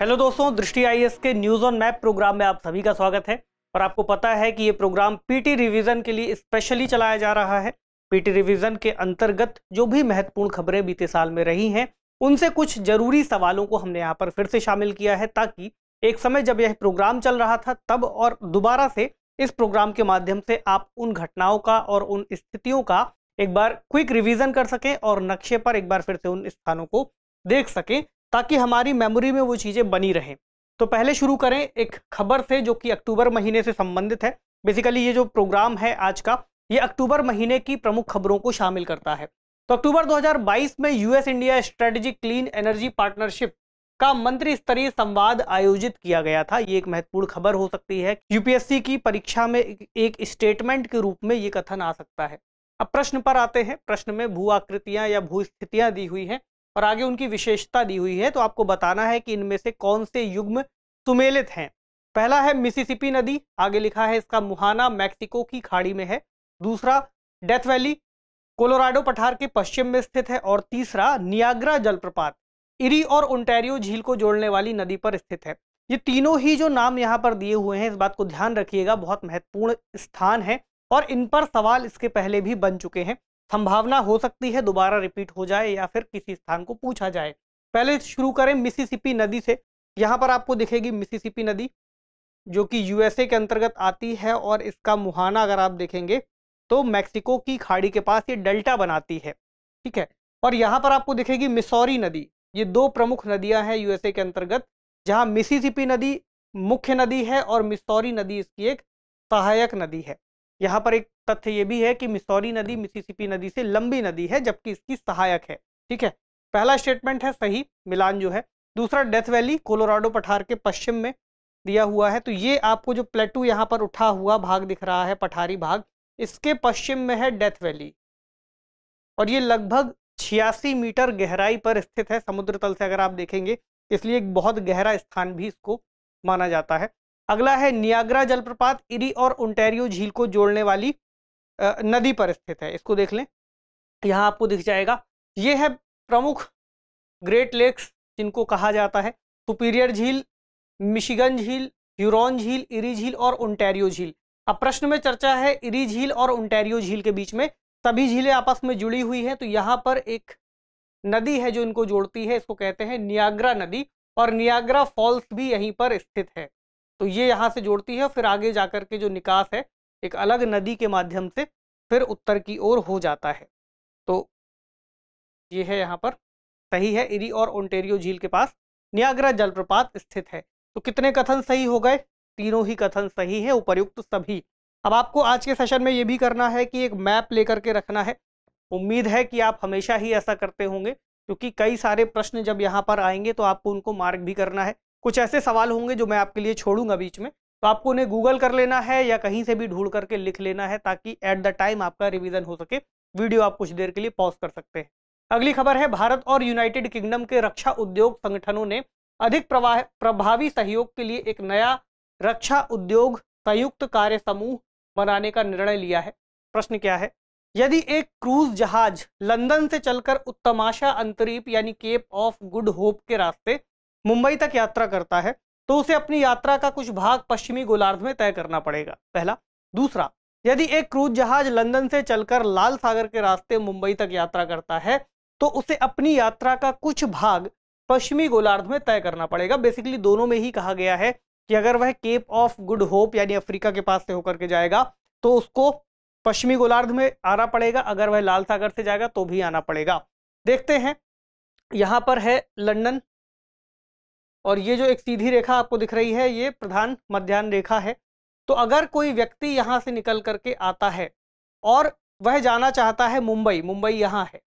Hello दोस्तों, दृष्टि IAS के न्यूज ऑन मैप प्रोग्राम में आप सभी का स्वागत है। और आपको पता है कि ये प्रोग्राम पीटी रिवीजन के लिए स्पेशली चलाया जा रहा है। पीटी रिवीजन के अंतर्गत जो भी महत्वपूर्ण खबरें बीते साल में रही हैं, उनसे कुछ जरूरी सवालों को हमने यहाँ पर फिर से शामिल किया है, ताकि एक समय जब यह प्रोग्राम चल रहा था तब और दोबारा से इस प्रोग्राम के माध्यम से आप उन घटनाओं का और उन स्थितियों का एक बार क्विक रिवीजन कर सकें और नक्शे पर एक बार फिर से उन स्थानों को देख सकें, ताकि हमारी मेमोरी में वो चीज़ें बनी रहें। तो पहले शुरू करें एक खबर से जो कि अक्टूबर महीने से संबंधित है। बेसिकली ये जो प्रोग्राम है आज का, ये अक्टूबर महीने की प्रमुख खबरों को शामिल करता है। तो अक्टूबर 2022 में US India strategic clean energy partnership का मंत्री स्तरीय संवाद आयोजित किया गया था। ये एक महत्वपूर्ण खबर हो सकती है। यूपीएससी की परीक्षा में एक स्टेटमेंट के रूप में ये कथन आ सकता है। अब प्रश्न पर आते हैं। प्रश्न में भू आकृतियां या भू स्थितियां दी हुई हैं और आगे उनकी विशेषता दी हुई है। तो आपको बताना है कि इनमें से कौन से युग्म सुमेलित हैं। पहला है मिसिसिपी नदी, आगे लिखा है इसका मुहाना मैक्सिको की खाड़ी में है। दूसरा डेथ वैली कोलोराडो पठार के पश्चिम में स्थित है। और तीसरा नियाग्रा जलप्रपात इरी और ओंटारियो झील को जोड़ने वाली नदी पर स्थित है। ये तीनों ही जो नाम यहाँ पर दिए हुए हैं, इस बात को ध्यान रखिएगा, बहुत महत्वपूर्ण स्थान है और इन पर सवाल इसके पहले भी बन चुके हैं। संभावना हो सकती है दोबारा रिपीट हो जाए या फिर किसी स्थान को पूछा जाए। पहले शुरू करें मिसिसिपी नदी से। यहाँ पर आपको दिखेगी मिसिसिपी नदी, जो कि यूएसए के अंतर्गत आती है और इसका मुहाना अगर आप देखेंगे तो मैक्सिको की खाड़ी के पास ये डेल्टा बनाती है। ठीक है। और यहाँ पर आपको दिखेगी मिसौरी नदी। ये दो प्रमुख नदियां हैं यूएसए के अंतर्गत, जहाँ मिसिसिपी नदी मुख्य नदी है और मिसौरी नदी इसकी एक सहायक नदी है। यहाँ पर एक तथ्य ये भी है कि मिसौरी नदी मिसिसिपी नदी से लंबी नदी है, जबकि इसकी सहायक है। ठीक है। पहला स्टेटमेंट है सही, मिलान जो है। दूसरा डेथ वैली कोलोराडो पठार के पश्चिम में दिया हुआ है। तो ये आपको जो प्लेटू यहाँ पर उठा हुआ भाग दिख रहा है, पठारी भाग, इसके पश्चिम में है डेथ वैली और ये लगभग 86 मीटर गहराई पर स्थित है समुद्र तल से अगर आप देखेंगे, इसलिए एक बहुत गहरा स्थान भी इसको माना जाता है। अगला है नियाग्रा जलप्रपात इरी और ओंटारियो झील को जोड़ने वाली नदी पर स्थित है। इसको देख लें, यहाँ आपको दिख जाएगा। ये है प्रमुख ग्रेट लेक्स जिनको कहा जाता है। सुपीरियर झील, मिशिगन झील, ह्यूरॉन झील, इरी झील और ओंटारियो झील। अब प्रश्न में चर्चा है इरी झील और ओंटारियो झील के बीच में। सभी झीलें आपस में जुड़ी हुई हैं, तो यहाँ पर एक नदी है जो इनको जोड़ती है, इसको कहते हैं नियाग्रा नदी और नियाग्रा फॉल्स भी यहीं पर स्थित है। तो ये यहाँ से जोड़ती है, फिर आगे जाकर के जो निकास है एक अलग नदी के माध्यम से फिर उत्तर की ओर हो जाता है। तो ये है यहाँ पर सही है, इरी और ओंटारियो झील के पास नियाग्रा जलप्रपात स्थित है। तो कितने कथन सही हो गए? तीनों ही कथन सही है, उपर्युक्त सभी। अब आपको आज के सेशन में ये भी करना है कि एक मैप लेकर के रखना है। उम्मीद है कि आप हमेशा ही ऐसा करते होंगे, क्योंकि कई सारे प्रश्न जब यहाँ पर आएंगे तो आपको उनको मार्क भी करना है। कुछ ऐसे सवाल होंगे जो मैं आपके लिए छोड़ूंगा बीच में, तो आपको उन्हें गूगल कर लेना है या कहीं से भी ढूंढ करके लिख लेना है, ताकि एट द टाइम आपका रिवीजन हो सके। वीडियो आप कुछ देर के लिए पॉज कर सकते हैं। अगली खबर है, भारत और यूनाइटेड किंगडम के रक्षा उद्योग संगठनों ने अधिक प्रभावी सहयोग के लिए एक नया रक्षा उद्योग संयुक्त कार्य समूह बनाने का निर्णय लिया है। प्रश्न क्या है? यदि एक क्रूज जहाज लंदन से चलकर उत्तमाशा अंतरीप यानी केप ऑफ गुड होप के रास्ते मुंबई तक यात्रा करता है, तो उसे अपनी यात्रा का कुछ भाग पश्चिमी गोलार्ध में तय करना पड़ेगा। पहला। दूसरा, यदि एक क्रूज जहाज लंदन से चलकर लाल सागर के रास्ते मुंबई तक यात्रा करता है, तो उसे अपनी यात्रा का कुछ भाग पश्चिमी गोलार्ध में तय करना पड़ेगा। बेसिकली दोनों में ही कहा गया है कि अगर वह केप ऑफ गुड होप यानी अफ्रीका के पास से होकर के जाएगा तो उसको पश्चिमी गोलार्ध में आना पड़ेगा, अगर वह लाल सागर से जाएगा तो भी आना पड़ेगा। देखते हैं, यहाँ पर है लंदन और ये जो एक सीधी रेखा आपको दिख रही है ये प्रधान मध्याह्न रेखा है। तो अगर कोई व्यक्ति यहाँ से निकल करके आता है और वह जाना चाहता है मुंबई, मुंबई यहाँ है,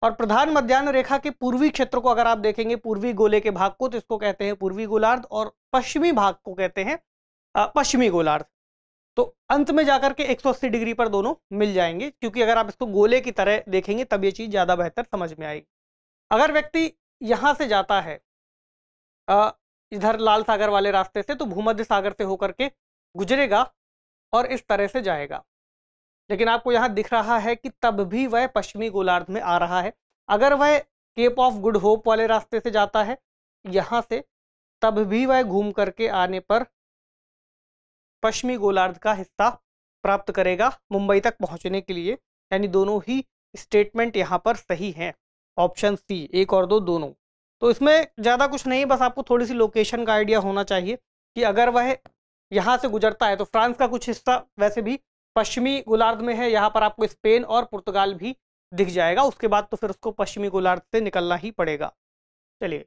और प्रधान मध्याह्न रेखा के पूर्वी क्षेत्र को अगर आप देखेंगे, पूर्वी गोले के भाग को, तो इसको कहते हैं पूर्वी गोलार्ध और पश्चिमी भाग को कहते हैं पश्चिमी गोलार्ध। तो अंत में जाकर के 180 डिग्री पर दोनों मिल जाएंगे, क्योंकि अगर आप इसको गोले की तरह देखेंगे तब ये चीज़ ज़्यादा बेहतर समझ में आएगी। अगर व्यक्ति यहाँ से जाता है इधर लाल सागर वाले रास्ते से, तो भूमध्य सागर से होकर के गुजरेगा और इस तरह से जाएगा। लेकिन आपको यहाँ दिख रहा है कि तब भी वह पश्चिमी गोलार्ध में आ रहा है। अगर वह केप ऑफ गुड होप वाले रास्ते से जाता है यहाँ से, तब भी वह घूम करके आने पर पश्चिमी गोलार्ध का हिस्सा प्राप्त करेगा मुंबई तक पहुंचने के लिए। यानी दोनों ही स्टेटमेंट यहाँ पर सही हैं। ऑप्शन सी, 1 और 2 दोनों। तो इसमें ज़्यादा कुछ नहीं, बस आपको थोड़ी सी लोकेशन का आइडिया होना चाहिए कि अगर वह यहाँ से गुजरता है तो फ्रांस का कुछ हिस्सा वैसे भी पश्चिमी गोलार्ध में है, यहाँ पर आपको स्पेन और पुर्तगाल भी दिख जाएगा। उसके बाद तो फिर उसको पश्चिमी गोलार्ध से निकलना ही पड़ेगा। चलिए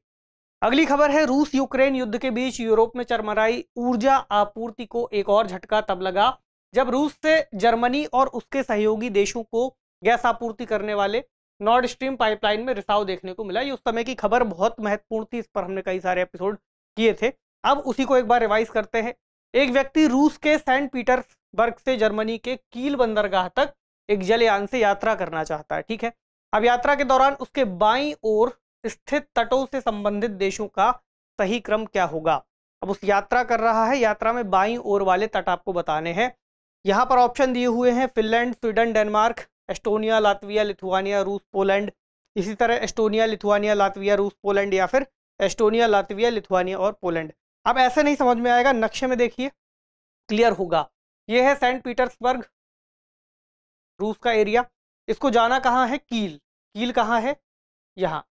अगली खबर है, रूस यूक्रेन युद्ध के बीच यूरोप में चरमराई ऊर्जा आपूर्ति को एक और झटका तब लगा जब रूस से जर्मनी और उसके सहयोगी देशों को गैस आपूर्ति करने वाले नॉर्ड स्ट्रीम पाइपलाइन में रिसाव देखने को मिला। ये उस समय की खबर बहुत महत्वपूर्ण थी, इस पर हमने कई सारे एपिसोड किए थे। अब उसी को एक बार रिवाइज करते हैं। एक व्यक्ति रूस के सेंट पीटर्सबर्ग से जर्मनी के कील बंदरगाह तक एक जलयान से यात्रा करना चाहता है। ठीक है, अब यात्रा के दौरान उसके बाईं ओर स्थित तटों से संबंधित देशों का सही क्रम क्या होगा। अब उस यात्रा कर रहा है, यात्रा में बाईं ओर वाले तट आपको बताने हैं। यहाँ पर ऑप्शन दिए हुए हैं, Finland, Sweden, Denmark, Estonia, Latvia, Lithuania, रूस, पोलैंड। इसी तरह एस्टोनिया, लिथुआनिया, लातविया, रूस, पोलैंड, या फिर एस्टोनिया, लातविया, लिथुआनिया और पोलैंड। अब ऐसे नहीं समझ में आएगा, नक्शे में देखिए क्लियर होगा। ये है सेंट पीटर्सबर्ग, रूस का एरिया। इसको जाना कहाँ है, कील। कील कहाँ है, यहाँ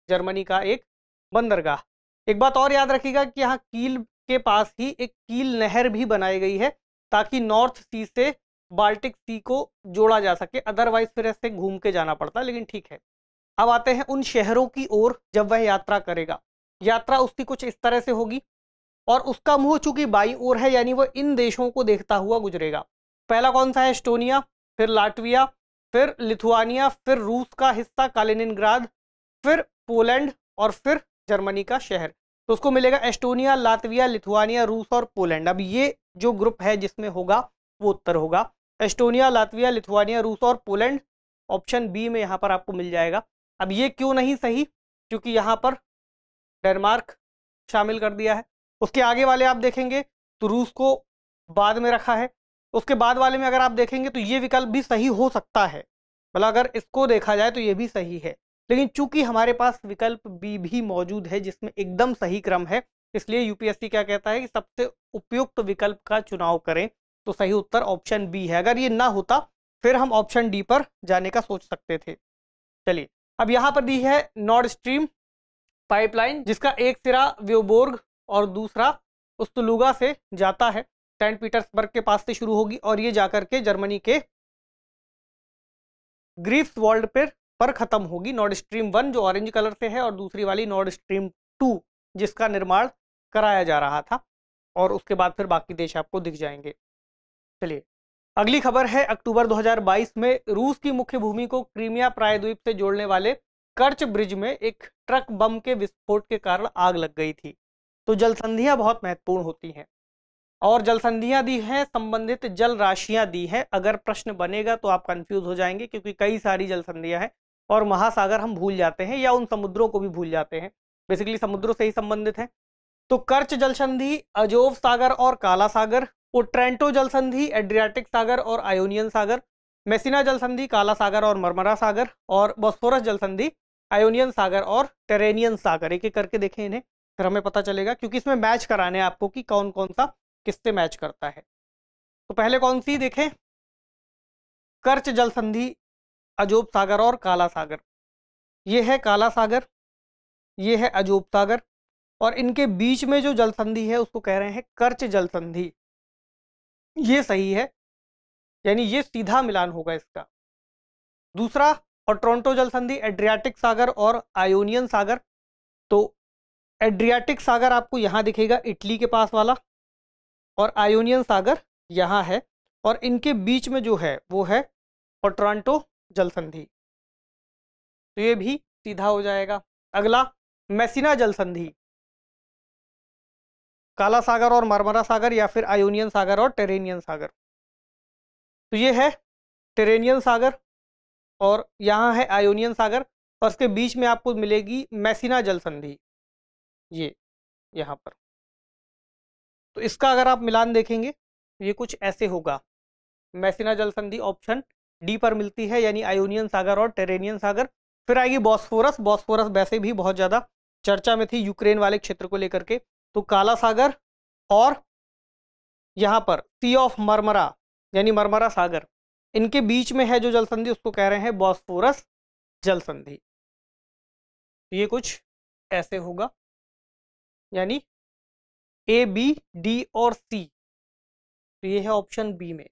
जर्मनी का एक बंदरगाह। एक बात और याद रखिएगा कि यहाँ कील के पास ही एक कील नहर भी बनाई गई है ताकि नॉर्थ सी से बाल्टिक सी को जोड़ा जा सके, अदरवाइज फिर ऐसे घूम के जाना पड़ता, लेकिन ठीक है। अब आते हैं उन शहरों की ओर जब वह यात्रा करेगा। यात्रा उसकी कुछ इस तरह से होगी और उसका मुंह चूंकि बाईं ओर है, यानी वह इन देशों को देखता हुआ गुजरेगा। पहला कौन सा है, एस्टोनिया, फिर लाटविया, फिर लिथुआनिया, फिर रूस का हिस्सा कालिनिनग्राद, फिर पोलैंड और फिर जर्मनी का शहर। तो उसको मिलेगा एस्टोनिया, लातविया, लिथुआनिया, रूस और पोलैंड। अब ये जो ग्रुप है जिसमें होगा वो उत्तर होगा एस्टोनिया, लातविया, लिथुआनिया, रूस और पोलैंड। ऑप्शन बी में यहाँ पर आपको मिल जाएगा। अब ये क्यों नहीं सही, क्योंकि यहाँ पर डेनमार्क शामिल कर दिया है। उसके आगे वाले आप देखेंगे तो रूस को बाद में रखा है। उसके बाद वाले में अगर आप देखेंगे तो ये विकल्प भी सही हो सकता है, मतलब अगर इसको देखा जाए तो ये भी सही है, लेकिन चूंकि हमारे पास विकल्प बी भी मौजूद है जिसमें एकदम सही क्रम है, इसलिए यूपीएससी क्या कहता है कि सबसे उपयुक्त विकल्प का चुनाव करें। तो सही उत्तर ऑप्शन बी है। अगर ये ना होता फिर हम ऑप्शन डी पर जाने का सोच सकते थे। चलिए अब यहाँ पर दी है नॉर्ड स्ट्रीम पाइपलाइन, जिसका एक सिरा व्योबोर्ग और दूसरा उस्तुलुगा से जाता है। सेंट पीटर्सबर्ग के पास से शुरू होगी और ये जाकर के जर्मनी के ग्रीफ्सवॉल्ड पर खत्म होगी। नॉर्ड स्ट्रीम 1 जो ऑरेंज कलर से है और दूसरी वाली नॉर्ड स्ट्रीम 2 जिसका निर्माण कराया जा रहा था, और उसके बाद फिर बाकी देश आपको दिख जाएंगे। चलिए अगली खबर है, अक्टूबर 2022 में रूस की मुख्य भूमि को क्रीमिया प्रायद्वीप से जोड़ने वाले कर्च ब्रिज में एक ट्रक बम के विस्फोट के कारण आग लग गई थी। तो जलसंधियां बहुत महत्वपूर्ण होती हैं और जलसंधियां दी हैं, संबंधित जल राशियां दी हैं। अगर प्रश्न बनेगा तो आप कंफ्यूज हो जाएंगे क्योंकि कई सारी जलसंधियां हैं और महासागर हम भूल जाते हैं या उन समुद्रों को भी भूल जाते हैं, बेसिकली समुद्रों से ही संबंधित है। तो कर्च जलसंधि, अजोव सागर और काला सागर, ओट्रेंटो जलसंधि, एड्रियाटिक सागर और आयोनियन सागर, मेसिना जलसंधि, काला सागर और मरमरा सागर, और बॉस्फोरस जलसंधि, आयोनियन सागर और टेरेनियन सागर। एक एक करके देखें इन्हें, फिर हमें पता चलेगा, क्योंकि इसमें मैच कराने हैं आपको कि कौन कौन सा किससे मैच करता है। तो पहले कौन सी देखें, कर्च जलसंधि, अजोब सागर और काला सागर। ये है काला सागर, ये है अजोब सागर, और इनके बीच में जो जलसंधि है उसको कह रहे हैं कर्च जलसंधि। ये सही है, यानी ये सीधा मिलान होगा इसका। दूसरा ओट्रांटो जलसंधि, एड्रियाटिक सागर और आयोनियन सागर। तो एड्रियाटिक सागर आपको यहाँ दिखेगा, इटली के पास वाला, और आयोनियन सागर यहाँ है, और इनके बीच में जो है वो है ओट्रांटो जलसंधि। तो ये भी सीधा हो जाएगा। अगला मेसिना जलसंधि, काला सागर और मरमरा सागर, या फिर आयोनियन सागर और टेरेनियन सागर। तो ये है टेरेनियन सागर और यहाँ है आयोनियन सागर, और इसके बीच में आपको मिलेगी मेसिना जलसंधि, ये यहाँ पर। तो इसका अगर आप मिलान देखेंगे ये कुछ ऐसे होगा, मेसिना जलसंधि ऑप्शन डी पर मिलती है, यानी आयोनियन सागर और टेरेनियन सागर। फिर आएगी बॉस्फोरस। बॉस्फोरस वैसे भी बहुत ज़्यादा चर्चा में थी यूक्रेन वाले क्षेत्र को लेकर के। तो काला सागर और यहाँ पर सी ऑफ मरमरा यानी मरमरा सागर, इनके बीच में है जो जल संधि, उसको कह रहे हैं बॉस्फोरस जल संधि। ये कुछ ऐसे होगा, यानी ए, बी, डी और सी। तो ये है ऑप्शन बी में,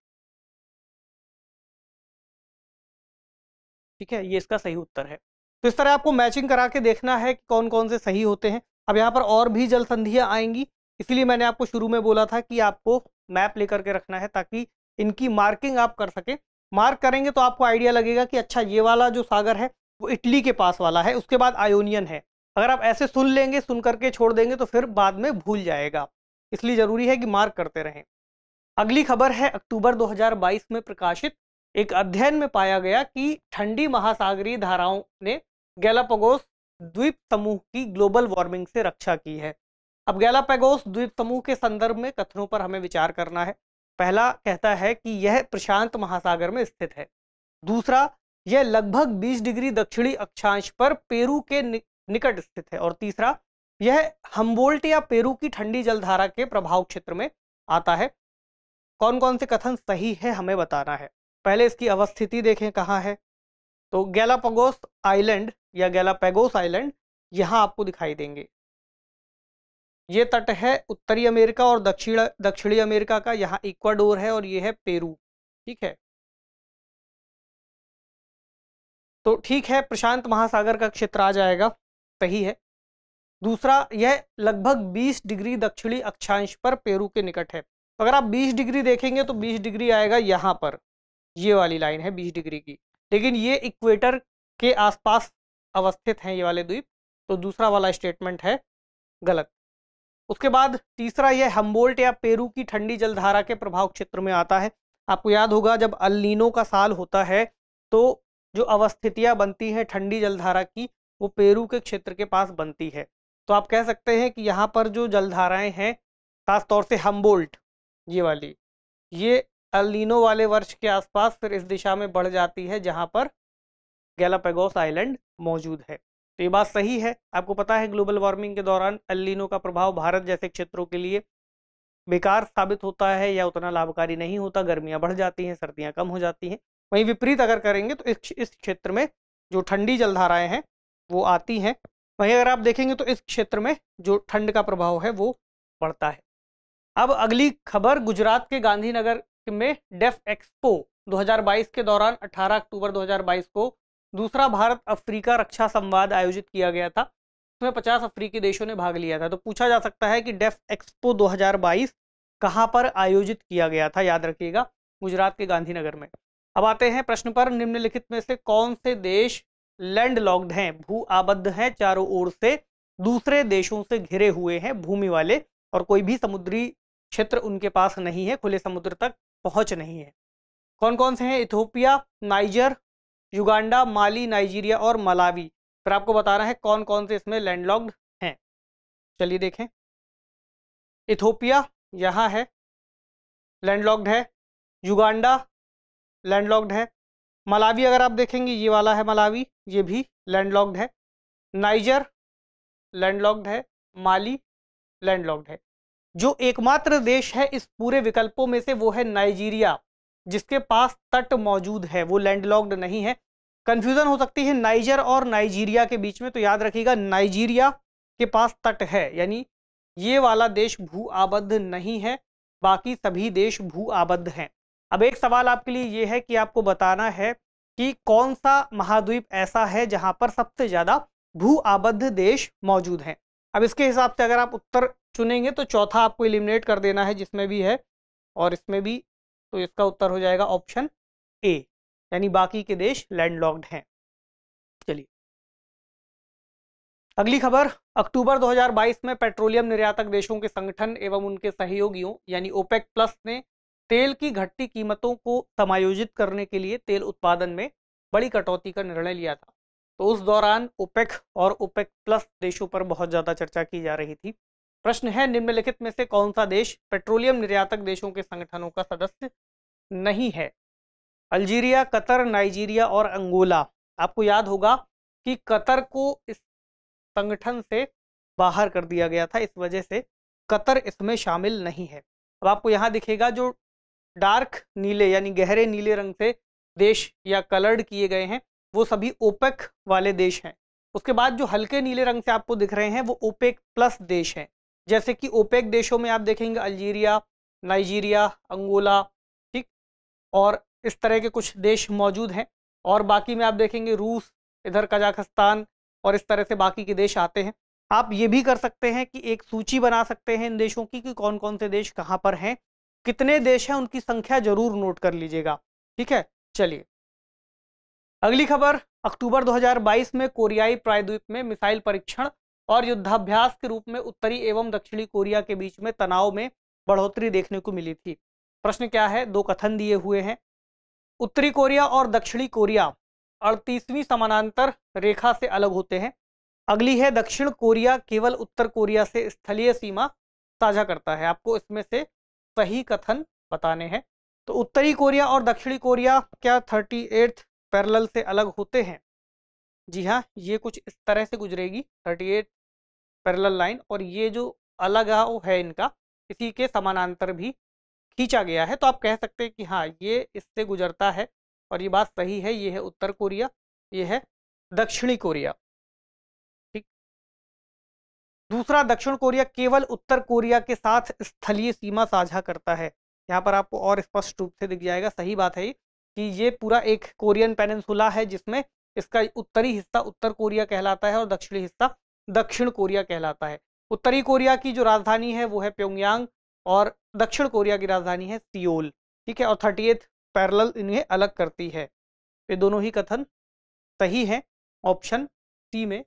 ठीक है, ये इसका सही उत्तर है। तो इस तरह आपको मैचिंग करा के देखना है कि कौन कौन से सही होते हैं। अब यहाँ पर और भी जल संधियाँ आएंगी, इसलिए मैंने आपको शुरू में बोला था कि आपको मैप लेकर के रखना है ताकि इनकी मार्किंग आप कर सकें। मार्क करेंगे तो आपको आइडिया लगेगा कि अच्छा ये वाला जो सागर है वो इटली के पास वाला है, उसके बाद आयोनियन है। अगर आप ऐसे सुन लेंगे, सुन करके छोड़ देंगे तो फिर बाद में भूल जाएगा, इसलिए जरूरी है कि मार्क करते रहें। अगली खबर है अक्टूबर 2022 में प्रकाशित एक अध्ययन में पाया गया कि ठंडी महासागरीय धाराओं ने गैलापागोस द्वीप समूह की ग्लोबल वार्मिंग से रक्षा की है। अब गैलापागोस द्वीप समूह के संदर्भ में कथनों पर हमें विचार करना है। पहला कहता है कि यह प्रशांत महासागर में स्थित है। दूसरा, यह लगभग 20 डिग्री दक्षिणी अक्षांश पर पेरू के निकट स्थित है। और तीसरा, यह हम्बोल्ट या पेरू की ठंडी जलधारा के प्रभाव क्षेत्र में आता है। कौन कौन से कथन सही है हमें बताना है। पहले इसकी अवस्थिति देखें कहाँ है। तो गैलापागोस आइलैंड या गैलापागोस आइलैंड यहाँ आपको दिखाई देंगे। ये तट है उत्तरी अमेरिका और दक्षिणी अमेरिका का, यहाँ इक्वाडोर है और ये है पेरू, ठीक है। तो ठीक है, प्रशांत महासागर का क्षेत्र आ जाएगा, सही है। दूसरा, यह लगभग 20 डिग्री दक्षिणी अक्षांश पर पेरू के निकट है। अगर आप 20 डिग्री देखेंगे तो 20 डिग्री आएगा यहाँ पर, ये वाली लाइन है 20 डिग्री की, लेकिन ये इक्वेटर के आसपास अवस्थित हैं ये वाले द्वीप। तो दूसरा वाला स्टेटमेंट है गलत। उसके बाद तीसरा, यह हम्बोल्ट या पेरू की ठंडी जलधारा के प्रभाव क्षेत्र में आता है। आपको याद होगा जब अल नीनो का साल होता है तो जो अवस्थितियां बनती हैं ठंडी जलधारा की वो पेरू के क्षेत्र के पास बनती है। तो आप कह सकते हैं कि यहाँ पर जो जलधाराएं हैं, खास तौर से हम्बोल्ट ये वाली, ये अल नीनो वाले वर्ष के आसपास फिर इस दिशा में बढ़ जाती है जहाँ पर गैलापागोस आइलैंड मौजूद है। तो ये बात सही है। आपको पता है ग्लोबल वार्मिंग के दौरान एल नीनो का प्रभाव भारत जैसे क्षेत्रों के लिए बेकार साबित होता है या उतना लाभकारी नहीं होता। गर्मियां बढ़ जाती हैं, सर्दियां कम हो जाती हैं। वहीं विपरीत अगर करेंगे तो इस क्षेत्र में जो ठंडी जलधाराएं हैं वो आती हैं। वहीं अगर आप देखेंगे तो इस क्षेत्र में जो ठंड का प्रभाव है वो बढ़ता है। अब अगली खबर, गुजरात के गांधीनगर में डेफ एक्सपो 2022 के दौरान 18 अक्टूबर 2022 को दूसरा भारत अफ्रीका रक्षा संवाद आयोजित किया गया था। इसमें 50 अफ्रीकी देशों ने भाग लिया था। तो पूछा जा सकता है कि डेफ एक्सपो 2022 कहां पर आयोजित किया गया था। याद रखिएगा, गुजरात के गांधीनगर में। अब आते हैं प्रश्न पर। निम्नलिखित में से कौन से देश लैंड लॉक्ड हैं, भू आबद्ध हैं, चारों ओर से दूसरे देशों से घिरे हुए हैं, भूमि वाले, और कोई भी समुद्री क्षेत्र उनके पास नहीं है, खुले समुद्र तक पहुंच नहीं है। कौन कौन से हैं? इथोपिया, नाइजर, युगांडा, माली, नाइजीरिया और मलावी। फिर आपको बताना है कौन कौन से इसमें लैंडलॉक्ड हैं। चलिए देखें। इथोपिया यहाँ है, लैंडलॉक्ड है। युगांडा लैंडलॉक्ड है। मलावी अगर आप देखेंगे ये वाला है मलावी, ये भी लैंडलॉक्ड है। नाइजर लैंडलॉक्ड है। माली लैंडलॉक्ड है। जो एकमात्र देश है इस पूरे विकल्पों में से वो है नाइजीरिया, जिसके पास तट मौजूद है, वो लैंडलॉक्ड नहीं है। कंफ्यूजन हो सकती है नाइजर और नाइजीरिया के बीच में, तो याद रखिएगा नाइजीरिया के पास तट है, यानी ये वाला देश भू आबद्ध नहीं है, बाकी सभी देश भू आबद्ध हैं। अब एक सवाल आपके लिए ये है कि आपको बताना है कि कौन सा महाद्वीप ऐसा है जहां पर सबसे ज्यादा भू आबद्ध देश मौजूद हैं। अब इसके हिसाब से अगर आप उत्तर चुनेंगे तो चौथा आपको एलिमिनेट कर देना है, जिसमें भी है और इसमें भी। तो इसका उत्तर हो जाएगा ऑप्शन ए, यानी बाकी के देश लैंडलॉक्ड हैं। चलिए अगली खबर। अक्टूबर 2022 में पेट्रोलियम निर्यातक देशों के संगठन एवं उनके सहयोगियों यानी ओपेक प्लस ने तेल की घटती कीमतों को समायोजित करने के लिए तेल उत्पादन में बड़ी कटौती का निर्णय लिया था। तो उस दौरान ओपेक और ओपेक प्लस देशों पर बहुत ज़्यादा चर्चा की जा रही थी। प्रश्न है, निम्नलिखित में से कौन सा देश पेट्रोलियम निर्यातक देशों के संगठनों का सदस्य नहीं है? अल्जीरिया, कतर, नाइजीरिया और अंगोला। आपको याद होगा कि कतर को इस संगठन से बाहर कर दिया गया था, इस वजह से कतर इसमें शामिल नहीं है। अब आपको यहाँ दिखेगा जो डार्क नीले यानी गहरे नीले रंग से देश या कलर्ड किए गए हैं वो सभी ओपेक वाले देश हैं। उसके बाद जो हल्के नीले रंग से आपको दिख रहे हैं वो ओपेक प्लस देश हैं। जैसे कि ओपेक देशों में आप देखेंगे अल्जीरिया, नाइजीरिया, अंगोला, ठीक, और इस तरह के कुछ देश मौजूद हैं। और बाकी में आप देखेंगे रूस, इधर कजाकिस्तान और इस तरह से बाकी के देश आते हैं। आप ये भी कर सकते हैं कि एक सूची बना सकते हैं इन देशों की कि कौन कौन से देश कहाँ पर हैं, कितने देश हैं, उनकी संख्या जरूर नोट कर लीजिएगा। ठीक है, चलिए अगली खबर। अक्टूबर 2022 में कोरियाई प्रायद्वीप में मिसाइल परीक्षण और युद्धाभ्यास के रूप में उत्तरी एवं दक्षिणी कोरिया के बीच में तनाव में बढ़ोतरी देखने को मिली थी। प्रश्न क्या है, दो कथन दिए हुए हैं। उत्तरी कोरिया और दक्षिणी कोरिया 38वीं समानांतर रेखा से अलग होते हैं। अगली है दक्षिण कोरिया केवल उत्तर कोरिया से स्थलीय सीमा साझा करता है। आपको इसमें से सही कथन बताने हैं। तो उत्तरी कोरिया और दक्षिणी कोरिया क्या 38th पैरेलल से अलग होते हैं? जी हाँ, ये कुछ इस तरह से गुजरेगी 38 पैरेलल लाइन, और ये जो अलग है इनका इसी के समानांतर भी खींचा गया है। तो आप कह सकते हैं कि हाँ ये इससे गुजरता है और ये बात सही है। ये है उत्तर कोरिया, ये है दक्षिणी कोरिया। ठीक। दूसरा, दक्षिण कोरिया केवल उत्तर कोरिया के साथ स्थलीय सीमा साझा करता है। यहाँ पर आपको और स्पष्ट रूप से दिख जाएगा। सही बात है कि ये पूरा एक कोरियन पेनिनसुला है जिसमें इसका उत्तरी हिस्सा उत्तर कोरिया कहलाता है और दक्षिणी हिस्सा दक्षिण कोरिया कहलाता है। उत्तरी कोरिया की जो राजधानी है वो है प्योंगयांग और दक्षिण कोरिया की राजधानी है सियोल। ठीक है, और 38th पैरेलल इन्हें अलग करती है। ये दोनों ही कथन सही है। ऑप्शन सी में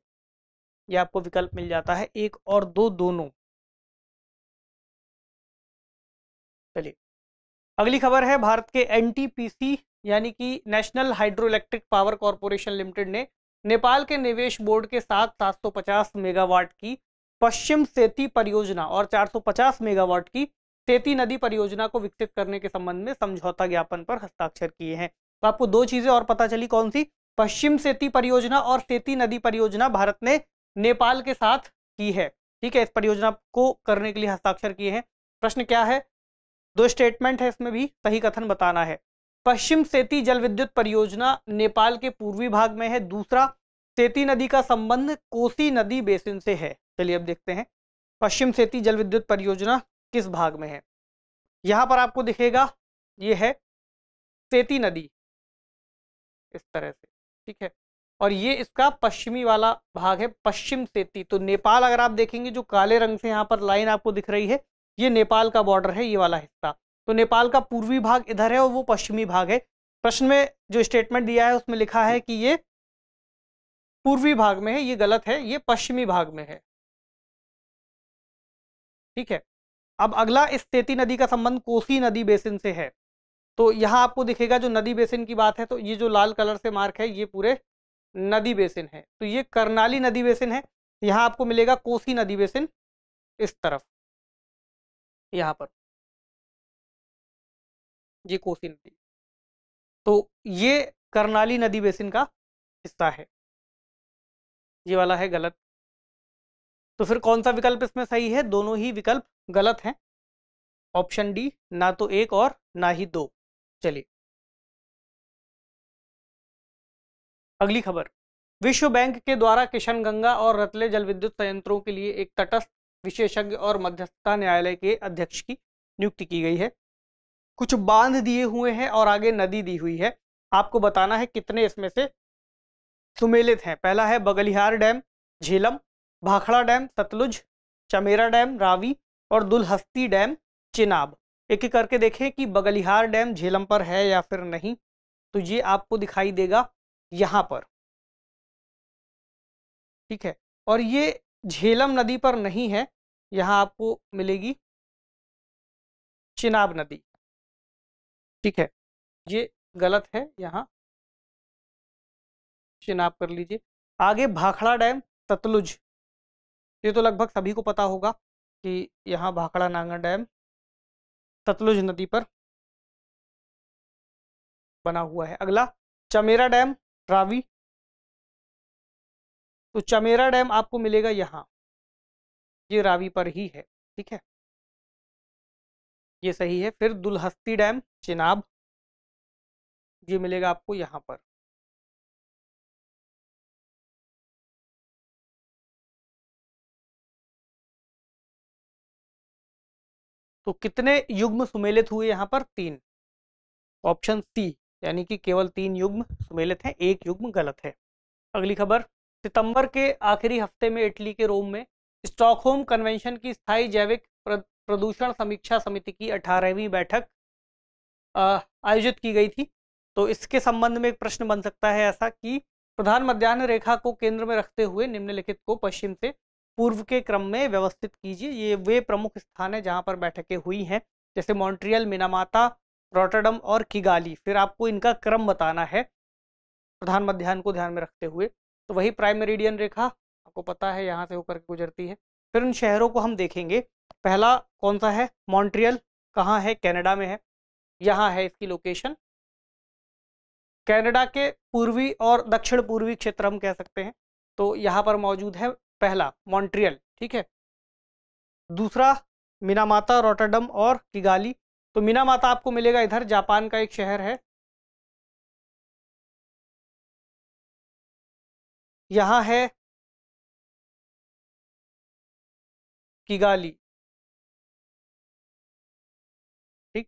ये आपको विकल्प मिल जाता है, 1 और 2 दोनों। चलिए अगली खबर है। भारत के एनटीपीसी यानी कि national hydro electric power corporation limited ने नेपाल के निवेश बोर्ड के साथ 750 मेगावाट की पश्चिम सेती परियोजना और 450 मेगावाट की सेती नदी परियोजना को विकसित करने के संबंध में समझौता ज्ञापन पर हस्ताक्षर किए हैं। तो आपको दो चीजें और पता चली, कौन सी? पश्चिम सेती परियोजना और सेती नदी परियोजना भारत ने नेपाल के साथ की है। ठीक है, इस परियोजना को करने के लिए हस्ताक्षर किए हैं। प्रश्न क्या है? दो स्टेटमेंट है, इसमें भी सही कथन बताना है। पश्चिम सेती जल विद्युत परियोजना नेपाल के पूर्वी भाग में है। दूसरा, सेती नदी का संबंध कोसी नदी बेसिन से है। चलिए अब देखते हैं पश्चिम सेती जल विद्युत परियोजना किस भाग में है। यहां पर आपको दिखेगा ये है सेती नदी इस तरह से। ठीक है, और ये इसका पश्चिमी वाला भाग है पश्चिम सेती। तो नेपाल अगर आप देखेंगे जो काले रंग से यहाँ पर लाइन आपको दिख रही है, ये नेपाल का बॉर्डर है, ये वाला हिस्सा। तो नेपाल का पूर्वी भाग इधर है और वो पश्चिमी भाग है। प्रश्न में जो स्टेटमेंट दिया है उसमें लिखा है कि ये पूर्वी भाग में है, ये गलत है, ये पश्चिमी भाग में है। ठीक है, अब अगला, इस सेती नदी का संबंध कोसी नदी बेसिन से है। तो यहां आपको दिखेगा जो नदी बेसिन की बात है, तो ये जो लाल कलर से मार्क है ये पूरे नदी बेसिन है। तो ये कर्नाली नदी बेसिन है। यहां आपको मिलेगा कोसी नदी बेसिन इस तरफ, यहां पर ये कोसी नदी। तो ये कर्नाली नदी बेसिन का हिस्सा है, ये वाला है गलत। तो फिर कौन सा विकल्प इसमें सही है? दोनों ही विकल्प गलत हैं। ऑप्शन डी, ना तो 1 और ना ही 2। चलिए अगली खबर। विश्व बैंक के द्वारा किशनगंगा और रतले जल विद्युत संयंत्रों के लिए एक तटस्थ विशेषज्ञ और मध्यस्थता न्यायालय के अध्यक्ष की नियुक्ति की गई है। कुछ बांध दिए हुए हैं और आगे नदी दी हुई है। आपको बताना है कितने इसमें से सुमेलित हैं। पहला है Baglihar dam Jhelum, Bhakra dam Sutlej, Chamera dam Ravi और दुलहस्ती डैम चिनाब। एक एक करके देखें कि बगलिहार डैम झेलम पर है या फिर नहीं। तो ये आपको दिखाई देगा यहाँ पर। ठीक है, और ये झेलम नदी पर नहीं है, यहाँ आपको मिलेगी चिनाब नदी। ठीक है, ये गलत है, यहाँ चिनाब कर लीजिए। आगे भाखड़ा डैम सतलुज, ये तो लगभग सभी को पता होगा कि यहाँ भाखड़ा नांगा डैम सतलुज नदी पर बना हुआ है। अगला चमेरा डैम रावी, तो चमेरा डैम आपको मिलेगा यहाँ, ये रावी पर ही है, ठीक है, ये सही है। फिर दुलहस्ती डैम चिनाब, ये मिलेगा आपको यहाँ पर। तो कितने युग्म सुमेलित हुए यहाँ पर? 3। ऑप्शन सी, यानी कि केवल 3 युग्म सुमेलित हैं, 1 युग्म गलत है। अगली खबर, सितंबर के आखिरी हफ्ते में इटली के रोम में स्टॉकहोम कन्वेंशन की स्थायी जैविक प्रदूषण समीक्षा समिति की 18वीं बैठक आयोजित की गई थी। तो इसके संबंध में एक प्रश्न बन सकता है ऐसा कि प्रधान मध्याह्न रेखा को केंद्र में रखते हुए निम्नलिखित को पश्चिम से पूर्व के क्रम में व्यवस्थित कीजिए। ये वे प्रमुख स्थान है जहां पर बैठकें हुई हैं, जैसे मॉन्ट्रियल, मिनामाता, रॉटरडम और किगाली। फिर आपको इनका क्रम बताना है प्रधान मध्याह्न को ध्यान में रखते हुए। तो वही प्राइम मेरिडियन रेखा आपको पता है यहाँ से होकर गुजरती है। फिर उन शहरों को हम देखेंगे। पहला कौन सा है? मॉन्ट्रियल। कहाँ है? कनाडा में है। यहाँ है इसकी लोकेशन, कनाडा के पूर्वी और दक्षिण पूर्वी क्षेत्र हम कह सकते हैं। तो यहाँ पर मौजूद है पहला मॉन्ट्रियल, ठीक है। दूसरा मिनामाता, रॉटरडम और किगाली। तो मिनामाता आपको मिलेगा इधर, जापान का एक शहर है। यहाँ है किगाली, ठीक।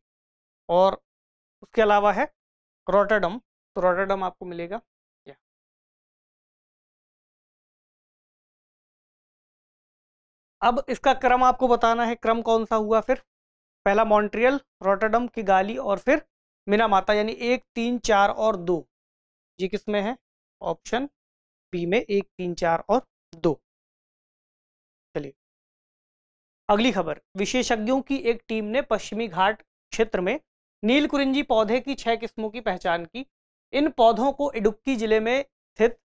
और उसके अलावा है रॉटरडम, तो रॉटरडम आपको मिलेगा। अब इसका क्रम आपको बताना है, क्रम कौन सा हुआ फिर? पहला मॉन्ट्रियल, रॉटरडम, किगाली और फिर मिनामाता, यानी 1, 3, 4 और 2। जी किस में है? ऑप्शन बी में 1, 3, 4 और 2। चलिए अगली खबर, विशेषज्ञों की एक टीम ने पश्चिमी घाट क्षेत्र में नीलकुरिंजी पौधे की 6 किस्मों की पहचान की। इन पौधों को इडुक्की जिले में स्थित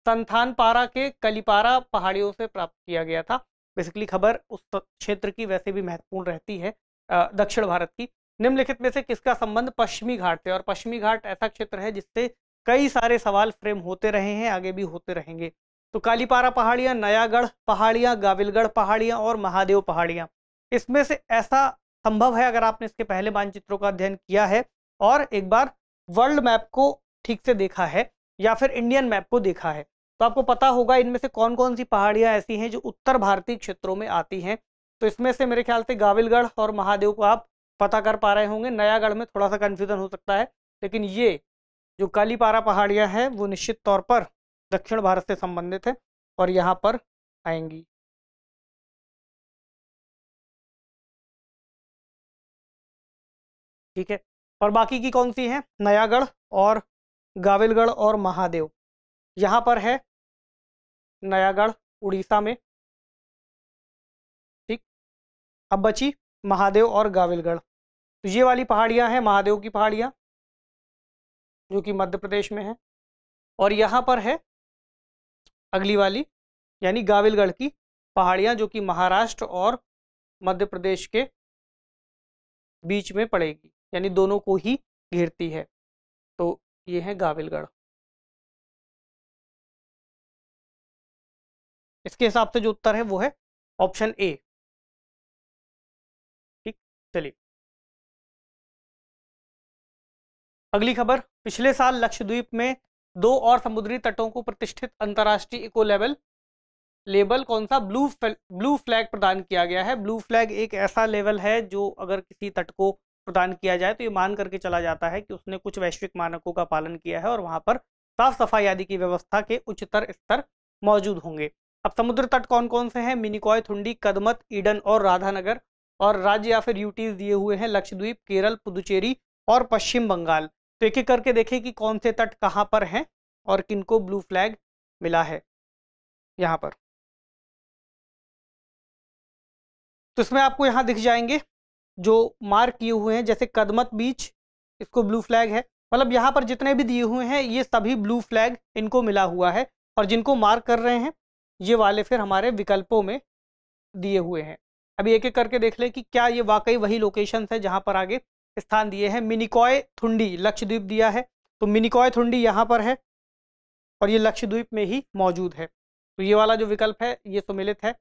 संथानपारा के कलिपारा पहाड़ियों से प्राप्त किया गया था। बेसिकली खबर उस क्षेत्र की वैसे भी महत्वपूर्ण रहती है, दक्षिण भारत की। निम्नलिखित में से किसका संबंध पश्चिमी घाट से? और पश्चिमी घाट ऐसा क्षेत्र है जिससे कई सारे सवाल फ्रेम होते रहे हैं, आगे भी होते रहेंगे। तो कालीपारा पहाड़ियाँ, नयागढ़ पहाड़ियाँ, गाविलगढ़ पहाड़ियाँ और महादेव पहाड़ियाँ, इसमें से ऐसा संभव है अगर आपने इसके पहले मानचित्रों का अध्ययन किया है और एक बार वर्ल्ड मैप को ठीक से देखा है या फिर इंडियन मैप को देखा है, तो आपको पता होगा इनमें से कौन कौन सी पहाड़ियाँ ऐसी हैं जो उत्तर भारतीय क्षेत्रों में आती हैं। तो इसमें से मेरे ख्याल से गाविलगढ़ और महादेव को आप पता कर पा रहे होंगे। नयागढ़ में थोड़ा सा कन्फ्यूजन हो सकता है, लेकिन ये जो कालीपारा पहाड़ियाँ हैं वो निश्चित तौर पर दक्षिण भारत से संबंधित है और यहाँ पर आएंगी। ठीक है, और बाकी की कौन सी हैं? नयागढ़ और गाविलगढ़ और महादेव। यहाँ पर है नयागढ़ उड़ीसा में, ठीक। अब बची महादेव और गाविलगढ़। तो ये वाली पहाड़ियाँ हैं महादेव की पहाड़ियाँ, जो कि मध्य प्रदेश में है। और यहाँ पर है अगली वाली, यानी गाविलगढ़ की पहाड़ियाँ, जो कि महाराष्ट्र और मध्य प्रदेश के बीच में पड़ेगी, यानी दोनों को ही घेरती है। तो ये है गाविलगढ़। इसके हिसाब से जो उत्तर है वो है ऑप्शन ए, ठीक। चलिए अगली खबर, पिछले साल लक्षद्वीप में 2 और समुद्री तटों को प्रतिष्ठित अंतर्राष्ट्रीय इको लेबल कौन सा? ब्लू फ्लैग प्रदान किया गया है। ब्लू फ्लैग एक ऐसा लेवल है जो अगर किसी तट को प्रदान किया जाए तो ये मान करके चला जाता है कि उसने कुछ वैश्विक मानकों का पालन किया है और वहां पर साफ सफाई आदि की व्यवस्था के उच्चतर स्तर मौजूद होंगे। अब समुद्र तट कौन कौन से हैं? मिनिकॉय, थुंडी, कदमत, ईडन और राधानगर। और राज्य या फिर यूटीज दिए हुए हैं लक्षद्वीप, केरल, पुदुचेरी और पश्चिम बंगाल। तो एक एक करके देखें कि कौन से तट कहाँ पर हैं और किनको ब्लू फ्लैग मिला है यहाँ पर। तो इसमें आपको यहाँ दिख जाएंगे जो मार्क किए हुए हैं, जैसे कदमत बीच, इसको ब्लू फ्लैग है। मतलब यहाँ पर जितने भी दिए हुए हैं ये सभी ब्लू फ्लैग इनको मिला हुआ है, और जिनको मार्क कर रहे हैं ये वाले फिर हमारे विकल्पों में दिए हुए हैं। अभी एक एक करके देख लें कि क्या ये वाकई वही लोकेशन है जहाँ पर आगे स्थान दिए हैं। मिनिकॉय थुंडी लक्षद्वीप दिया है, तो मिनिकॉय थुंडी यहाँ पर है और ये लक्षद्वीप में ही मौजूद है। तो ये वाला जो विकल्प है ये सम्मिलित है।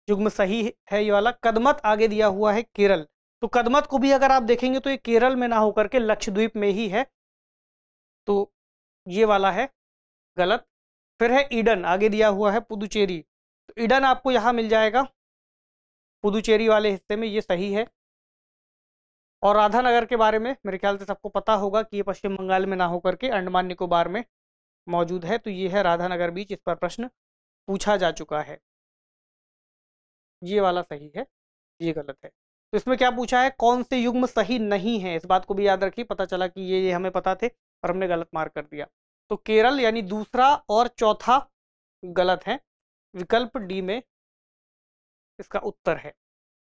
युग्म सही है ये वाला। कदमत आगे दिया हुआ है केरल, तो कदमत को भी अगर आप देखेंगे तो ये केरल में ना होकर के लक्षद्वीप में ही है, तो ये वाला है गलत। फिर है ईडन, आगे दिया हुआ है पुदुचेरी, तो ईडन आपको यहाँ मिल जाएगा पुदुचेरी वाले हिस्से में, ये सही है। और राधानगर के बारे में मेरे ख्याल से सबको पता होगा कि ये पश्चिम बंगाल में ना होकर के अंडमान निकोबार में मौजूद है, तो ये है राधानगर बीच, इस पर प्रश्न पूछा जा चुका है। ये वाला सही है, ये गलत है। तो इसमें क्या पूछा है, कौन से युग्म सही नहीं है, इस बात को भी याद रखिए। पता चला कि ये हमें पता थे और हमने गलत मार्क कर दिया। तो केरल यानी दूसरा और चौथा गलत है, विकल्प डी में इसका उत्तर है।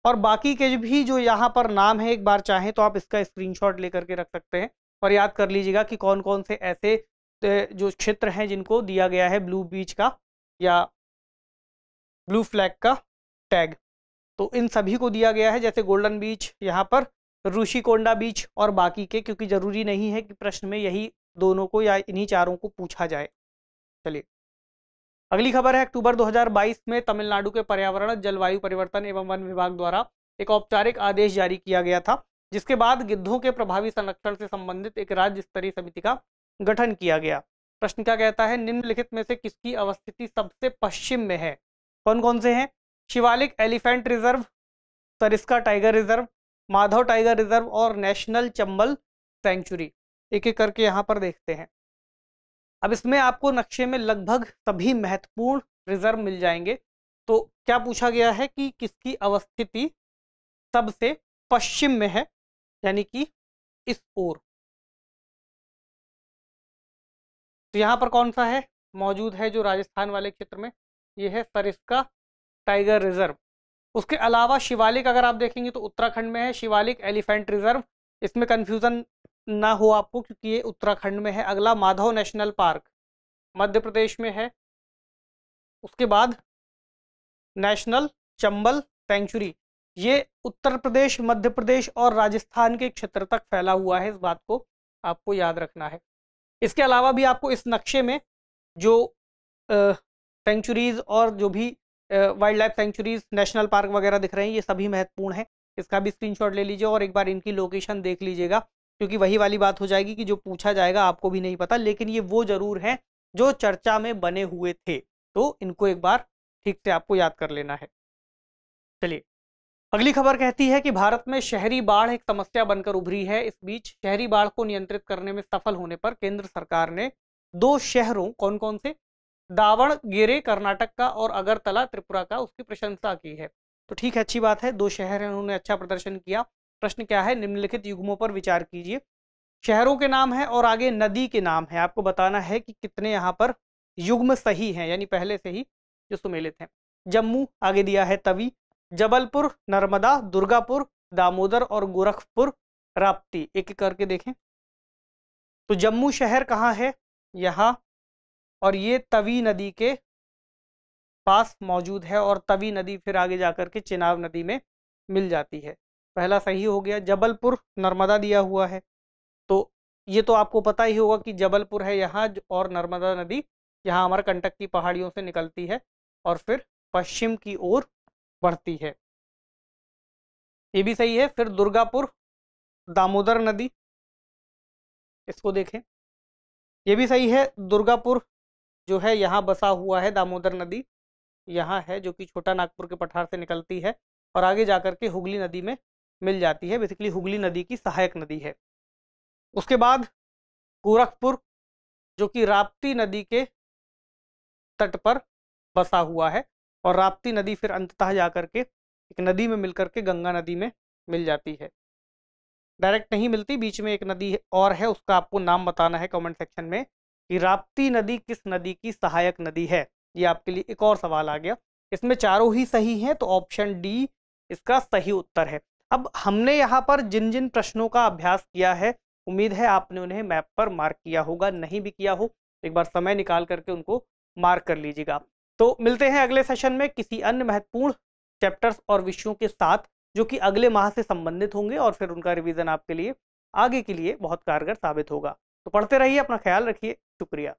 और बाकी के भी जो यहाँ पर नाम है, एक बार चाहें तो आप इसका स्क्रीनशॉट लेकर के रख सकते हैं और याद कर लीजिएगा कि कौन कौन से ऐसे जो क्षेत्र हैं जिनको दिया गया है ब्लू बीच का या ब्लू फ्लैग का टैग, तो इन सभी को दिया गया है। जैसे गोल्डन बीच, यहाँ पर ऋषिकोंडा बीच और बाकी के, क्योंकि जरूरी नहीं है कि प्रश्न में यही दोनों को या इन्हीं चारों को पूछा जाए। चलिए अगली खबर है, अक्टूबर 2022 में तमिलनाडु के पर्यावरण, जलवायु परिवर्तन एवं वन विभाग द्वारा एक औपचारिक आदेश जारी किया गया था, जिसके बाद गिद्धों के प्रभावी संरक्षण से संबंधित एक राज्य स्तरीय समिति का गठन किया गया। प्रश्न क्या कहता है, निम्नलिखित में से किसकी अवस्थिति सबसे पश्चिम में है? कौन कौन से हैं? Shivalik elephant reserve, Sariska tiger reserve, Madhav tiger reserve और नेशनल चंबल सेंचुरी। एक एक करके यहाँ पर देखते हैं। अब इसमें आपको नक्शे में लगभग सभी महत्वपूर्ण रिजर्व मिल जाएंगे। तो क्या पूछा गया है कि किसकी अवस्थिति सबसे पश्चिम में है, यानी कि इस ओर। तो यहाँ पर कौन सा है मौजूद है जो राजस्थान वाले क्षेत्र में, ये है सरिस्का टाइगर रिजर्व। उसके अलावा शिवालिक अगर आप देखेंगे तो उत्तराखंड में है, शिवालिक एलिफेंट रिजर्व, इसमें कंफ्यूजन ना हो आपको क्योंकि ये उत्तराखंड में है। अगला माधव नेशनल पार्क मध्य प्रदेश में है। उसके बाद नेशनल चंबल सेंचुरी, ये उत्तर प्रदेश, मध्य प्रदेश और राजस्थान के क्षेत्र तक फैला हुआ है, इस बात को आपको याद रखना है। इसके अलावा भी आपको इस नक्शे में जो सेंचुरीज और जो भी wild life sanctuaries, national park वगैरह दिख रहे हैं, ये सभी महत्वपूर्ण हैं। इसका भी स्क्रीनशॉट ले लीजिए और एक बार इनकी लोकेशन देख लीजिएगा, क्योंकि वही वाली बात हो जाएगी कि जो पूछा जाएगा आपको भी नहीं पता, लेकिन ये वो जरूर हैं जो चर्चा में बने हुए थे, तो इनको एक बार ठीक से आपको याद कर लेना है। चलिए अगली खबर कहती है कि भारत में शहरी बाढ़ एक समस्या बनकर उभरी है। इस बीच शहरी बाढ़ को नियंत्रित करने में सफल होने पर केंद्र सरकार ने 2 शहरों, कौन कौन से, दावणगेरे कर्नाटक का और अगरतला त्रिपुरा का, उसकी प्रशंसा की है। तो ठीक है, अच्छी बात है, 2 शहर हैं, उन्होंने अच्छा प्रदर्शन किया। प्रश्न क्या है, निम्नलिखित युग्मों पर विचार कीजिए। शहरों के नाम है और आगे नदी के नाम है, आपको बताना है कि कितने यहाँ पर युग्म सही हैं, यानी पहले से ही जो सुमेलित हैं। जम्मू आगे दिया है तवी, जबलपुर नर्मदा, दुर्गापुर दामोदर और गोरखपुर राप्ती। एक एक करके देखें। तो जम्मू शहर कहाँ है, यहाँ, और ये तवी नदी के पास मौजूद है, और तवी नदी फिर आगे जाकर के चिनाब नदी में मिल जाती है। पहला सही हो गया। जबलपुर नर्मदा दिया हुआ है, तो ये तो आपको पता ही होगा कि जबलपुर है यहाँ, और नर्मदा नदी यहाँ अमरकंटक की पहाड़ियों से निकलती है और फिर पश्चिम की ओर बढ़ती है, ये भी सही है। फिर दुर्गापुर दामोदर नदी, इसको देखें, ये भी सही है। दुर्गापुर जो है यहाँ बसा हुआ है, दामोदर नदी यहाँ है जो कि छोटा नागपुर के पठार से निकलती है और आगे जाकर के हुगली नदी में मिल जाती है। बेसिकली हुगली नदी की सहायक नदी है। उसके बाद गोरखपुर जो कि राप्ती नदी के तट पर बसा हुआ है, और राप्ती नदी फिर अंततः जाकर के एक नदी में मिलकर के गंगा नदी में मिल जाती है। डायरेक्ट नहीं मिलती, बीच में एक नदी और है, उसका आपको नाम बताना है कमेंट सेक्शन में कि राप्ती नदी किस नदी की सहायक नदी है। ये आपके लिए एक और सवाल आ गया। इसमें चारों ही सही हैं, तो ऑप्शन डी इसका सही उत्तर है। अब हमने यहाँ पर जिन जिन प्रश्नों का अभ्यास किया है, उम्मीद है आपने उन्हें मैप पर मार्क किया होगा। नहीं भी किया हो, एक बार समय निकाल करके उनको मार्क कर लीजिएगा। तो मिलते हैं अगले सेशन में किसी अन्य महत्वपूर्ण चैप्टर्स और विषयों के साथ, जो कि अगले माह से संबंधित होंगे, और फिर उनका रिवीजन आपके लिए आगे के लिए बहुत कारगर साबित होगा। तो पढ़ते रहिए, अपना ख्याल रखिए, शुक्रिया।